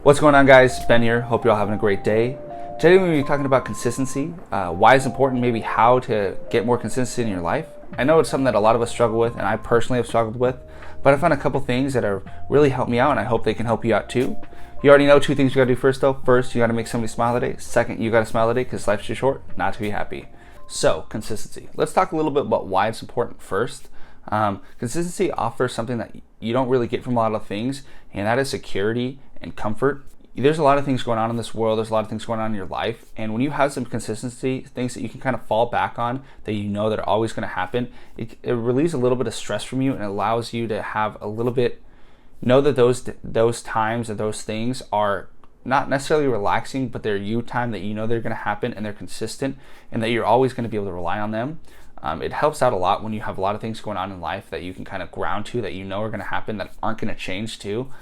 What's going on, guys? Ben here. Hope you're all having a great day. Today we're going to be talking about consistency, why it's important, maybe how to get more consistency in your life. I know it's something that a lot of us struggle with, and I personally have struggled with, but I found a couple things that have really helped me out, and I hope they can help you out too. You already know two things you got to do first, though. First, you got to make somebody smile today. Second, you got to smile today because life's too short not to be happy. So, consistency. Let's talk a little bit about why it's important first. Consistency offers something that you don't really get from a lot of things, and that is security and comfort. There's a lot of things going on in this world. There's a lot of things going on in your life, and when you have some consistency, things that you can kind of fall back on, that you know that are always going to happen, it relieves a little bit of stress from you and allows you to have a little bit, know that those times or those things are not necessarily relaxing, but they're you time that you know they're going to happen and they're consistent and that you're always going to be able to rely on them. It helps out a lot when you have a lot of things going on in life that you can kind of ground to, that you know are going to happen, that aren't going to change too.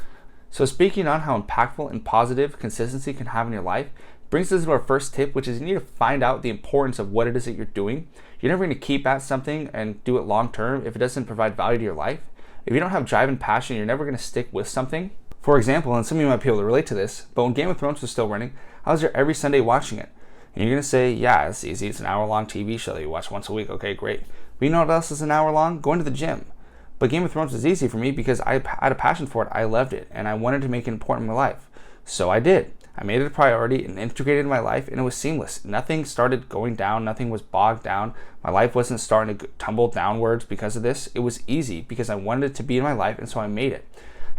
So speaking on how impactful and positive consistency can have in your life brings us to our first tip, which is you need to find out the importance of what it is that you're doing. You're never going to keep at something and do it long term if it doesn't provide value to your life. If you don't have drive and passion, you're never going to stick with something. For example, and some of you might be able to relate to this, but when Game of Thrones was still running, I was there every Sunday watching it. And you're going to say, yeah, it's easy. It's an hour-long TV show that you watch once a week. Okay, great. But you know what else is an hour long? Going to the gym. But Game of Thrones was easy for me because I had a passion for it. I loved it, and I wanted to make it important in my life. So I did. I made it a priority and integrated it in my life, and it was seamless. Nothing started going down. Nothing was bogged down. My life wasn't starting to tumble downwards because of this. It was easy because I wanted it to be in my life, and so I made it.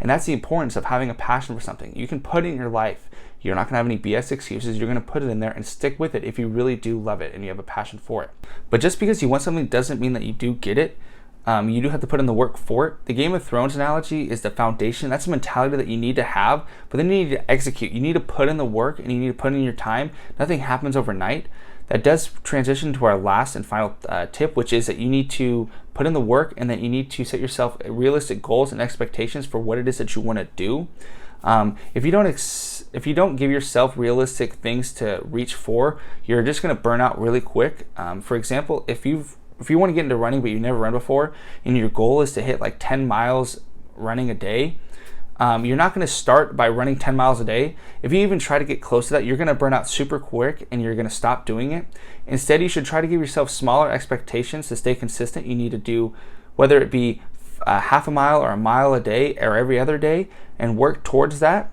And that's the importance of having a passion for something. You can put it in your life. You're not going to have any BS excuses. You're going to put it in there and stick with it if you really do love it and you have a passion for it. But just because you want something doesn't mean that you do get it. You do have to put in the work for it. The Game of Thrones analogy is the foundation. That's a mentality that you need to have, but then you need to execute. You need to put in the work and you need to put in your time. Nothing happens overnight. That does transition to our last and final tip, which is that you need to put in the work and that you need to set yourself realistic goals and expectations for what it is that you want to do. If you don't give yourself realistic things to reach for, you're just going to burn out really quick. For example, if you want to get into running but you've never run before and your goal is to hit like 10 miles running a day, you're not going to start by running 10 miles a day. If you even try to get close to that, you're going to burn out super quick and you're going to stop doing it. Instead, you should try to give yourself smaller expectations to stay consistent. You need to do, whether it be half a mile or a mile a day or every other day, and work towards that.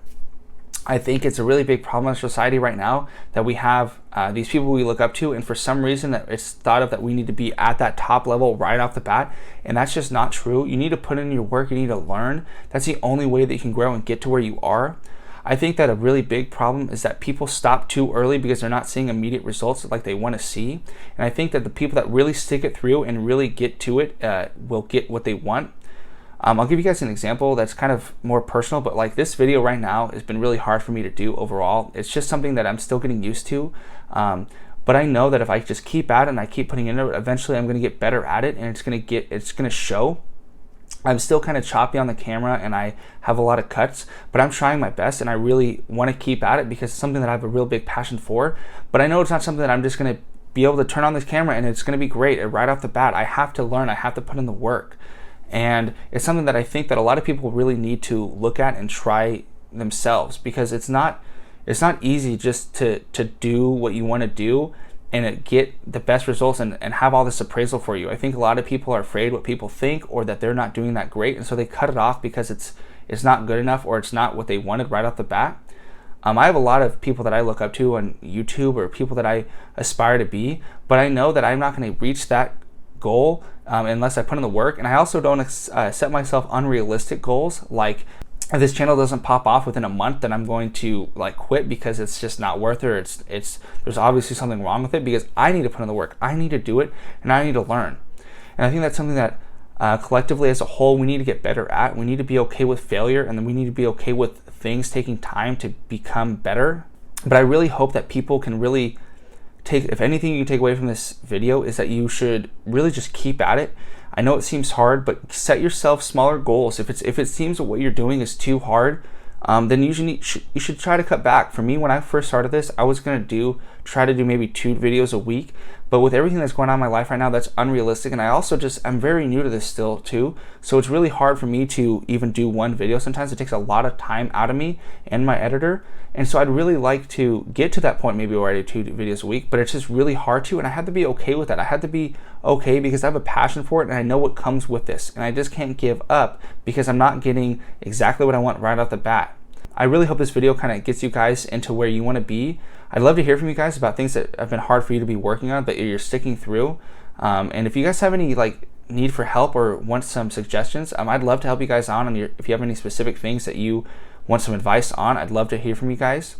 I think it's a really big problem in society right now that we have these people we look up to, and for some reason that it's thought of that we need to be at that top level right off the bat, and that's just not true. You need to put in your work, you need to learn. That's the only way that you can grow and get to where you are. I think that a really big problem is that people stop too early because they're not seeing immediate results like they want to see, and I think that the people that really stick it through and really get to it will get what they want. I'll give you guys an example that's kind of more personal, but like this video right now has been really hard for me to do overall. It's just something that I'm still getting used to. But I know that if I just keep at it and I keep putting into it, eventually I'm going to get better at it and it's going to show. I'm still kind of choppy on the camera and I have a lot of cuts, but I'm trying my best and I really want to keep at it because it's something that I have a real big passion for. But I know it's not something that I'm just going to be able to turn on this camera and it's going to be great right off the bat. I have to learn. I have to put in the work. And it's something that I think that a lot of people really need to look at and try themselves, because it's not easy just to do what you want to do and get the best results and have all this appraisal for you. I think a lot of people are afraid what people think or that they're not doing that great, and so they cut it off because it's not good enough or it's not what they wanted right off the bat. I have a lot of people that I look up to on YouTube or people that I aspire to be, but I know that I'm not going to reach that goal unless I put in the work. And I also don't set myself unrealistic goals, like if this channel doesn't pop off within a month, then I'm going to like quit because it's just not worth it, or it's there's obviously something wrong with it, because I need to put in the work, I need to do it, and I need to learn. And I think that's something that collectively as a whole we need to get better at. We need to be okay with failure, and then we need to be okay with things taking time to become better. But I really hope that people can really if anything you can take away from this video is that you should really just keep at it. I know it seems hard, but set yourself smaller goals. If it seems that what you're doing is too hard, then you should try to cut back. For me, when I first started this, I was going to do try to do maybe 2 videos a week, but with everything that's going on in my life right now, that's unrealistic. And I also I'm very new to this still too, so it's really hard for me to even do 1 video. Sometimes it takes a lot of time out of me and my editor, and so I'd really like to get to that point maybe where I do 2 videos a week, but it's just really hard to, and I have to be okay with that. I have to be okay because I have a passion for it and I know what comes with this, and I just can't give up because I'm not getting exactly what I want right off the bat. I really hope this video kind of gets you guys into where you want to be. I'd love to hear from you guys about things that have been hard for you to be working on, but you're sticking through. And if you guys have any need for help or want some suggestions, I'd love to help you guys on if you have any specific things that you want some advice on. I'd love to hear from you guys.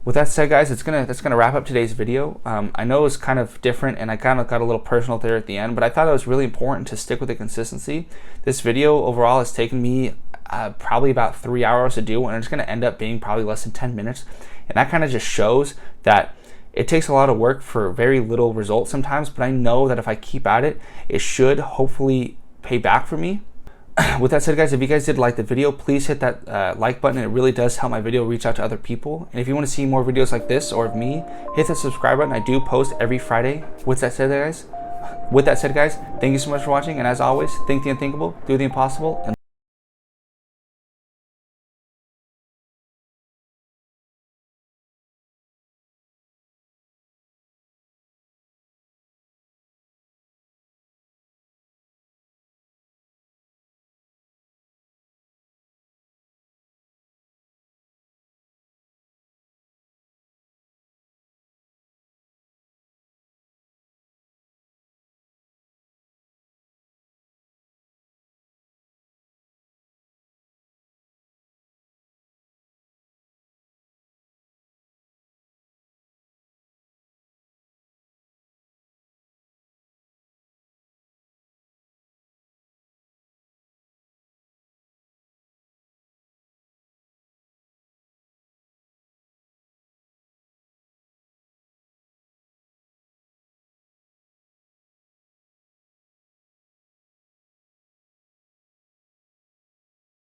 With that said, guys, that's gonna wrap up today's video. I know it's kind of different, and I kind of got a little personal there at the end, but I thought it was really important to stick with the consistency. This video overall has taken me probably about 3 hours to do, and it's going to end up being probably less than 10 minutes. And that kind of just shows that it takes a lot of work for very little results sometimes, but I know that if I keep at it, it should hopefully pay back for me. With that said, guys, if you guys did like the video, please hit that like button. It really does help my video reach out to other people. And if you want to see more videos like this or of me, hit that subscribe button. I do post every Friday. With that said, guys, thank you so much for watching. And as always, think the unthinkable, do the impossible, and